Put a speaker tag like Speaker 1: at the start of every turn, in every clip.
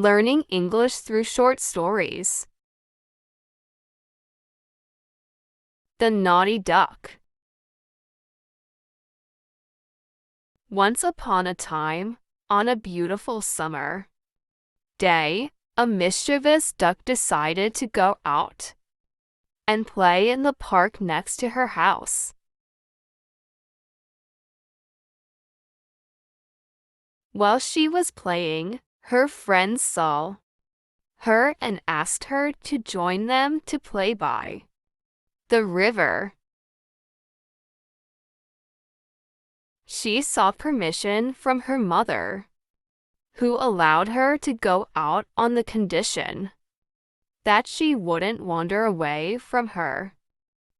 Speaker 1: Learning English through short stories. The Naughty Duck. Once upon a time, on a beautiful summer day, a mischievous duck decided to go out and play in the park next to her house. While she was playing, her friends saw her and asked her to join them to play by the river. She sought permission from her mother, who allowed her to go out on the condition that she wouldn't wander away from her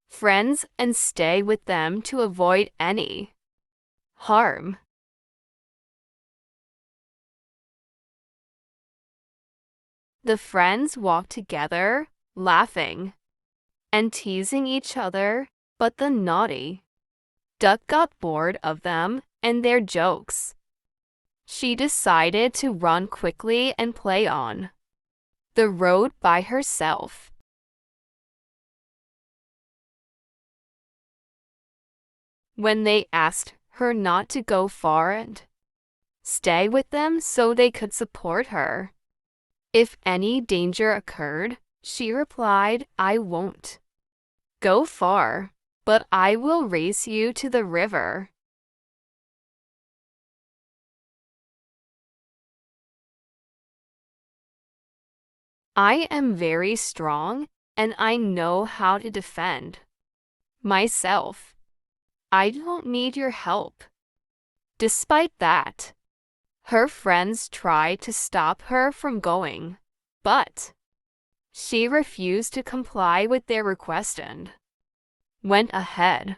Speaker 1: friends and stay with them to avoid any harm. The friends walked together, laughing and teasing each other, but the naughty duck got bored of them and their jokes. She decided to run quickly and play on the road by herself. When they asked her not to go far and stay with them so they could support her if any danger occurred, she replied, "I won't go far, but I will race you to the river." I am very strong, and I know how to defend myself. I don't need your help. Despite that, her friends tried to stop her from going, but she refused to comply with their request and went ahead.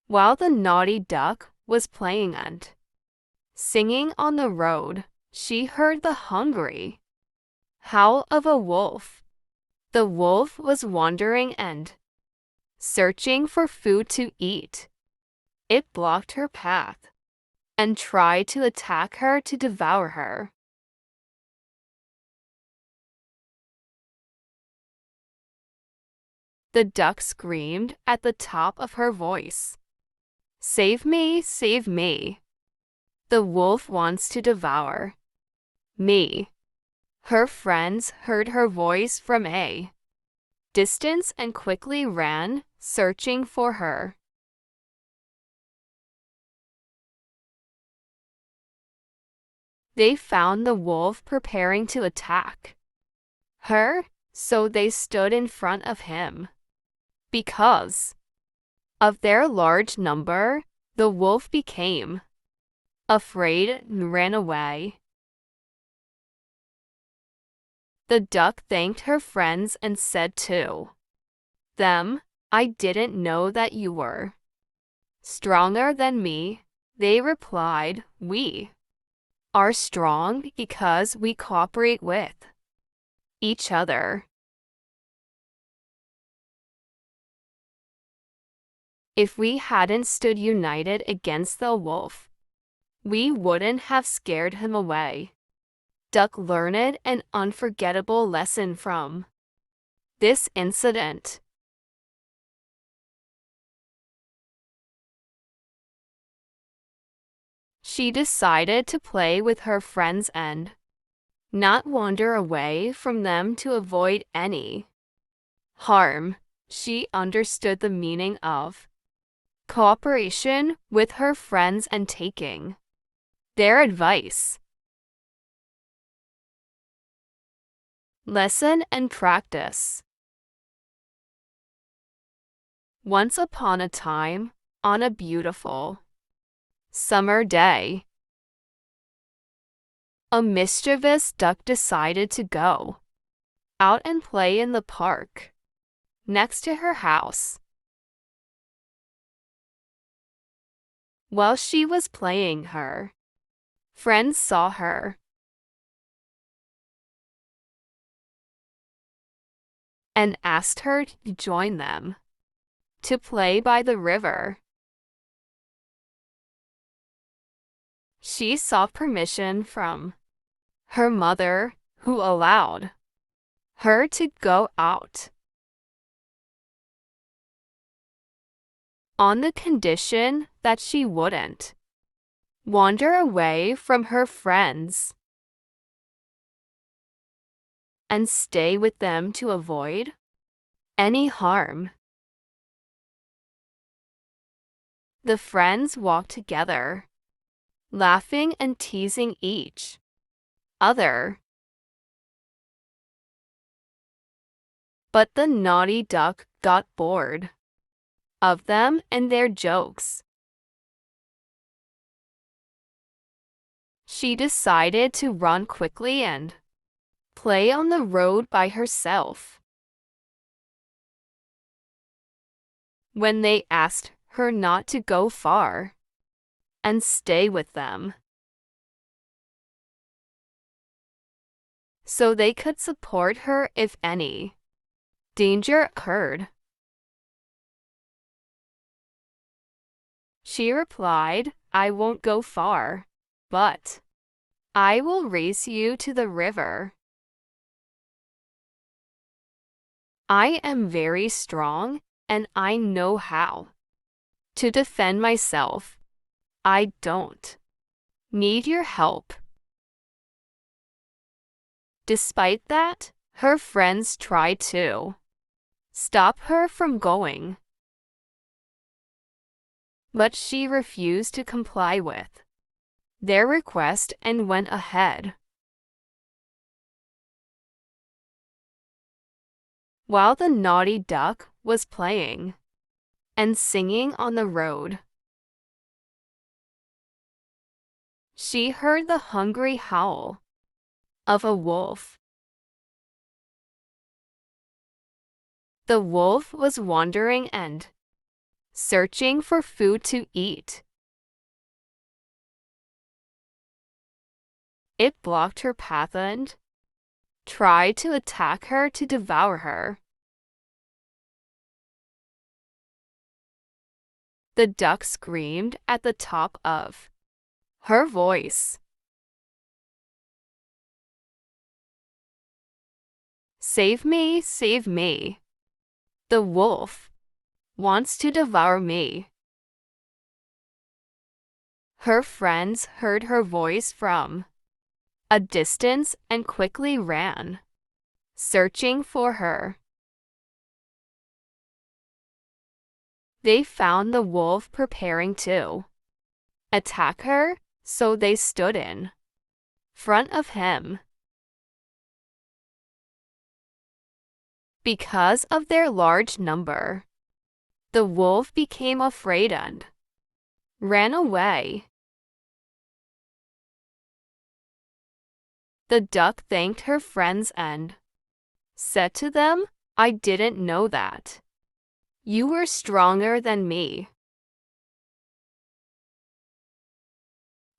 Speaker 1: While the naughty duck was playing and singing on the road, she heard the hungry howl of a wolf. The wolf was wandering and searching for food to eat. It blocked her path and tried to attack her to devour her. The duck screamed at the top of her voice, "Save me, save me. The wolf wants to devour me." Her friends heard her voice from a distance and quickly ran, searching for her. They found the wolf preparing to attack her, so they stood in front of him. Because of their large number, the wolf became afraid and ran away. The duck thanked her friends and said to them, "I didn't know that you were stronger than me." They replied, "We are strong because we cooperate with each other. If we hadn't stood united against the wolf, we wouldn't have scared him away." Duck learned an unforgettable lesson from this incident. She decided to play with her friends and not wander away from them to avoid any harm. She understood the meaning of cooperation with her friends and taking their advice. Lesson and practice. Once upon a time, on a beautiful summer day, a mischievous duck decided to go out and play in the park next to her house. While she was playing, her friends saw her and asked her to join them to play by the river. She sought permission from her mother, who allowed her to go out on the condition that she wouldn't wander away from her friends and stay with them to avoid any harm. The friends walked together, laughing and teasing each other. But the naughty duck got bored of them and their jokes. She decided to run quickly and play on the road by herself. When they asked her not to go far and stay with them, so they could support her if any danger occurred, she replied, "I won't go far, but I will race you to the river. I am very strong and I know how to defend myself. I don't need your help." Despite that, her friends tried to stop her from going, but she refused to comply with their request and went ahead. While the naughty duck was playing and singing on the road, she heard the hungry howl of a wolf. The wolf was wandering and searching for food to eat. It blocked her path and tried to attack her to devour her. The duck screamed at the top of her voice, "Save me, save me. The wolf wants to devour me." Her friends heard her voice from a distance and quickly ran, searching for her. They found the wolf preparing to attack her, so they stood in front of him. Because of their large number, the wolf became afraid and ran away. The duck thanked her friends and said to them, "I didn't know that you were stronger than me."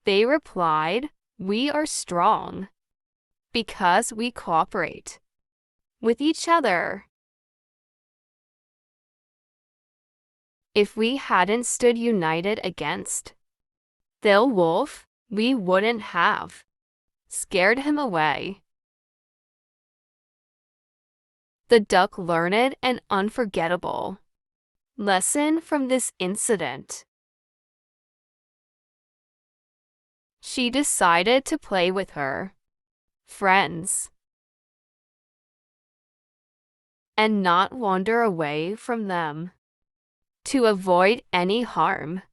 Speaker 1: They replied, "We are strong because we cooperate with each other. If we hadn't stood united against the wolf, we wouldn't have scared him away." The duck learned an unforgettable lesson from this incident. She decided to play with her friends and not wander away from them to avoid any harm.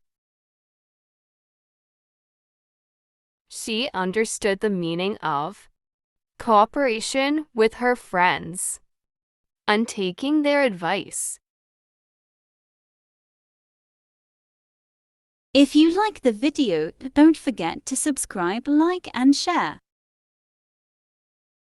Speaker 1: She understood the meaning of cooperation with her friends and taking their advice.
Speaker 2: If you like the video, don't forget to subscribe, like and share.